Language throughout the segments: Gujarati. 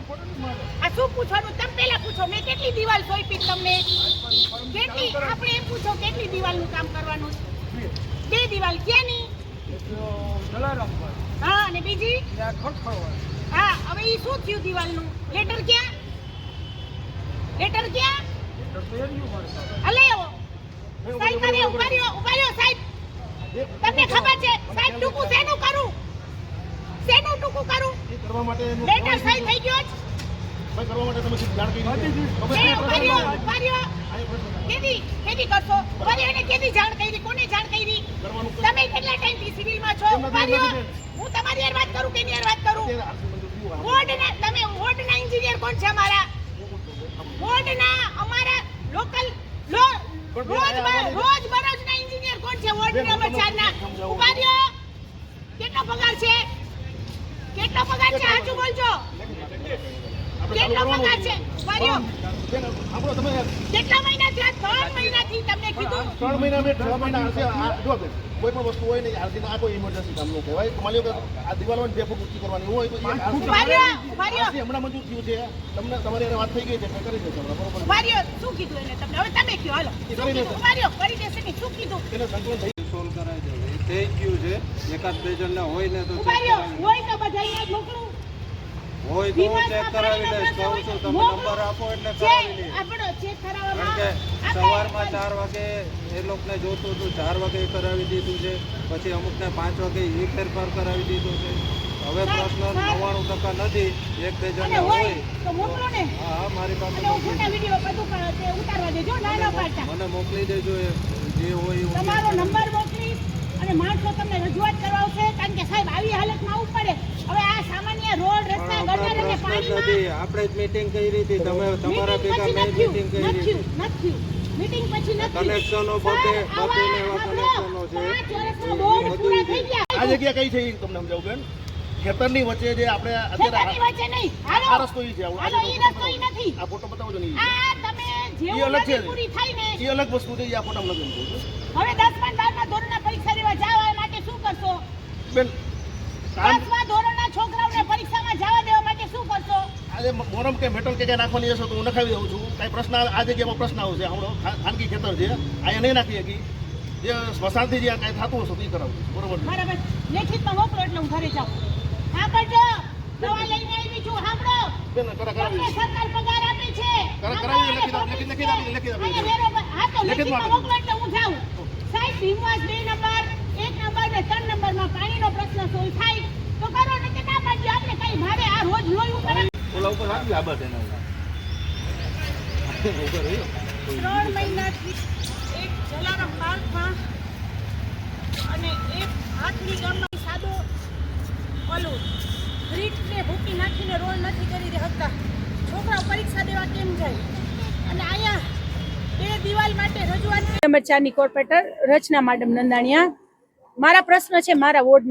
આ શું પૂછવાનું? તમે પહેલા પૂછો, મેં કેટલી દિવાલ સોંપી તમને? કેટલી? આપણે એમ પૂછો કેટલી દિવાલનું કામ કરવાનું? 2 દિવાલ. ક્યાંની? હા, અને બીજી? હા, હવે ઈ શું થયું દિવાલનું? લેટર ક્યાં? લેટર ક્યાં? અલે આવો સાહેબ, કરે ઉભા રહ્યો સાહેબ. તમને ખબર છે સાહેબ ટૂંકું શેનું કરું? શેનું ટૂંકું કરું? કરવા માટે લેટર સહી થઈ ગયો છે. ભાઈ કરવા માટે તમે જાણ કરી ઉભા રહ્યો. કેદી કરશો? ઉભા રહ્યો. એને કેદી જાણ કરી? કોને જાણ કરી? તમે કેટલા ટાઈમથી સિવિલમાં છો? ઉભા રહ્યો. હું તમારી યાર વાત કરું કે એની યાર વાત કરું? વોર્ડના તમે વોર્ડના એન્જિનિયર કોણ છે? અમારા વોર્ડના અમારા લોકલ રોજબરોજના એન્જિનિયર કોણ છે? વોર્ડ નંબર 4 ના. ઉભા રહ્યો. કેટલો પગાર છે? કેટલો પગાર છે? સાચું બોલજો. કેટલો પગાર છે? ઉભા રહ્યો. કેટલા મહિના થયા? 3 મહિનાથી તમને કીધું. 3 મહિના મેં 6 મહિના હશે. જો કોઈ પણ વસ્તુ હોય ને આરતી આ કોઈ ઇમરજન્સી કામ નો કહેવાય. માની લો કે આ દિવાલોને 2 ફૂટ ઊંચી કરવાની હોય તો ઉભા રહ્યો. હમણાં મંજૂર થયું છે. તમને તમારી એને વાત થઈ ગઈ છે કરી દેજો બરોબર. ઉભા રહ્યો. શું કીધું એને તમને? હવે તમે કહો. હાલો ઉભા રહ્યો. કરી દેશે ને. શું કીધું? એને સંકલન થઈ સોલ્વ કરાવી દેવું. એ થઈ ગયું છે. એકાદ બે જણ હોય ને તો ઉભા રહ્યો. હોય તો બધાને મોકલું. હોય તો હું ચેક કરાવી લઈશ. કહું છું તમે નંબર આપો એટલે કરાવી લઈશ. આપણો ચેક કારણ કરાવવામાં કે સવારમાં 4 વાગે એ લોકોને જોતું હતું, 4 વાગે કરાવી દીધું છે. પછી અમુકને 5 વાગે એ ફેરફાર કરાવી દીધું છે. હવે પ્રશ્ન 99% નથી. 1-2 જણ હોય તો મોકલો ને. હા, મારી પાસે અને હું ફોટા વિડિયો બધું ઉતારવા દેજો. ના પાડતા. મને મોકલી દેજો. એ જે હોય એ તમારો નંબર મોકલીશ અને માણસો તમને રજૂઆત કરાવશે. કારણ કે સાહેબ આવી હાલતમાં આવવું પડે. હવે આ સામાન્ય રોડ રસ્તા ગટર અને પાણીમાં આપણે જ મીટિંગ કરી હતી. તમે તમારા ભેગા મેં મીટિંગ કરી હતી. નથી મીટિંગ પછી નથી. કનેક્શનો બધે એવા કનેક્શનો છે. 5 વર્ષનો બોર્ડ પૂરા થઈ ગયા. આ જગ્યા કઈ છે એ તમને સમજાવું બેન. ખેતરની વચ્ચે જે આપણે ખેતરની વચ્ચે નહીં. હાલો આ રસ્તો ઈ છે. હાલો ઈ રસ્તો ઈ નથી. આ ફોટો બતાવો છો ને આ તમે ઈ જેવું અલગ છે. નદી પૂરી થાય ને એ અલગ વસ્તુ છે. આ ફોટો નથી બોલતો હવે 10 12 ધોરણના પરીક્ષા દેવા જવા માટે શું કરશો? બેન. 10મા ધોરણના છોકરાઓને પરીક્ષામાં જવા દેવા માટે શું કરશો? આજે મોરમ કે મેટલ કે ક્યાં નાખવાની હશે તો હું નખાવી દઉં છું. કઈ પ્રશ્ન આ જગ્યામાં પ્રશ્ન આવશે. હમણાં ખાનગી ખેતર છે. અહીંયા નહીં નાખી શકી. જે સ્મશાનથી જે કાંઈ થતું હશે તો એ કરાવું. બરોબર છે. બરાબર. લેખિતમાં મોકલો એટલે હું ઘરે જાઉં. હા કરજો. દવા લઈને આવી છું. સાંભળો. બેન કરાવી સરકાર પગાર આપે છે. કરાવી લખી હા તો લેખિતમાં મોકલો એટલે હું જાઉં. સાહેબ ભીમવાસ 2 નંબર 1 નંબર ને 3 નંબરમાં પાણીનો પ્રશ્ન સોલ્વ થાય તો કરો ને કે ના પાડજો. આપણે કઈ ભાવે આ રોજ લોહી ઉપર ઓલા ઉપર રાખી આબા તેના ઉપર 3 મહિનાથી એક જલારામ પાર્કમાં અને એક હાથની ગામમાં સાદો ઓલું ગ્રીટને ભૂકી નાખીને રોડ નથી કરી શકતા. છોકરાઓ પરીક્ષા દેવા કેમ જાય? અને અહીંયા 2 દિવાલ માટે રજૂઆત. નંબર 4 ની કોર્પોરેટર રચના મેડમ નંદાણીયા. મારા પ્રશ્ન છે મારા વોર્ડ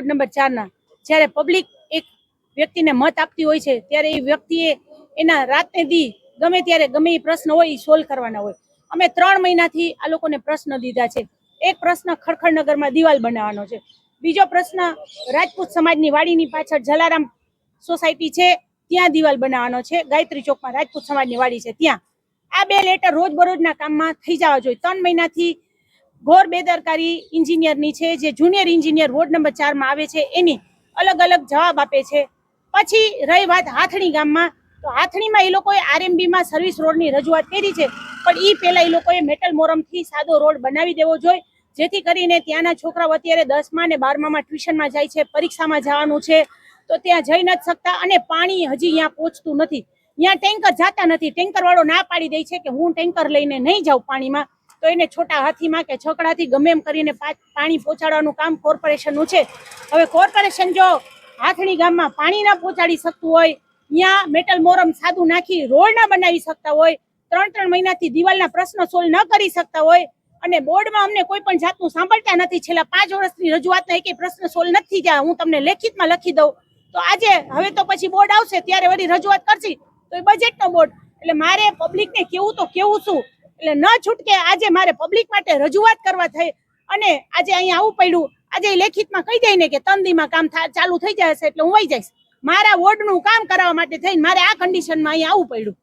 નંબર 4 ના. જ્યારે પબ્લિક એક વ્યક્તિને મત આપતી હોય છે ત્યારે એ વ્યક્તિએ એના રાતને દી ગમે ત્યારે ગમે એ પ્રશ્ન હોય એ સોલ્વ કરવાના હોય. અમે 3 મહિનાથી આ લોકોને પ્રશ્ન દીધા છે. એક પ્રશ્ન ખડખડનગરમાં દિવાલ બનાવવાનો છે. બીજો પ્રશ્ન રાજપૂત સમાજની વાડીની પાછળ જલારામ સોસાયટી છે ત્યાં દિવાલ બનાવવાનો છે. ગાયત્રી ચોકમાં રાજપૂત સમાજની વાડી છે ત્યાં. આ 2 લેટર રોજબરોજના કામમાં થઈ જવા જોઈએ. 3 મહિનાથી ઘોર બેદરકારી એન્જિનિયરની છે. જે જુનિયર એન્જિનિયર વોર્ડ નંબર 4 માં આવે છે એની અલગ અલગ જવાબ આપે છે. પછી રહી વાત હાથણી ગામમાં, તો હાથણીમાં એ લોકોએ આરએમબીમાં સર્વિસ રોડની રજૂઆત કરી છે. પણ એ પહેલા એ લોકોએ મેટલ મોરમથી સાદો રોડ બનાવી દેવો જોઈએ. જેથી કરીને ત્યાંના છોકરાઓ અત્યારે 10મા અને 12મામાં ટ્યુશનમાં જાય છે, પરીક્ષામાં જવાનું છે તો ત્યાં જઈ નથી શકતા. અને પાણી હજી અહીંયા પહોંચતું નથી. ત્યાં ટેન્કર જતા નથી. ટેન્કર વાળો ના પાડી દે છે કે હું ટેન્કર લઈને નહીં જાઉં પાણીમાં. તો એને છોટા હાથીમાં કે છકડાથી ગમે એમ કરીને પાણી પહોંચાડવાનું કામ કોર્પોરેશનનું છે. હવે કોર્પોરેશન જો હાથણી ગામમાં પાણી ના પહોંચાડી શકતું હોય, ત્યાં મેટલ મોરમ સાદું નાખી રોડ ના બનાવી શકતા હોય, 3 મહિનાથી દિવાલના પ્રશ્ન સોલ્વ ન કરી શકતા હોય અને બોર્ડમાં અમને કોઈ પણ જાતનું સાંભળતા નથી. છેલ્લા 5 વર્ષની રજૂઆતના એક પ્રશ્ન સોલ્વ નથી થયા. હું તમને લેખિતમાં લખી દઉં તો આજે હવે તો પછી બોર્ડ આવશે ત્યારે વળી રજૂઆત કરશી તો એ બજેટનો બોર્ડ. એટલે મારે પબ્લિકને કેવું તો કેવું શું એટલે ન છૂટકે આજે મારે પબ્લિક માટે રજૂઆત કરવા થઈ અને આજે અહીંયા આવવું પડ્યું. આજે લેખિતમાં કહી દઈને કે 3 દીમાં કામ ચાલુ થઈ જશે એટલે હું વહી જઈશ. મારા વોર્ડનું કામ કરાવવા માટે થઈને મારે આ કન્ડિશનમાં અહીંયા આવવું પડ્યું.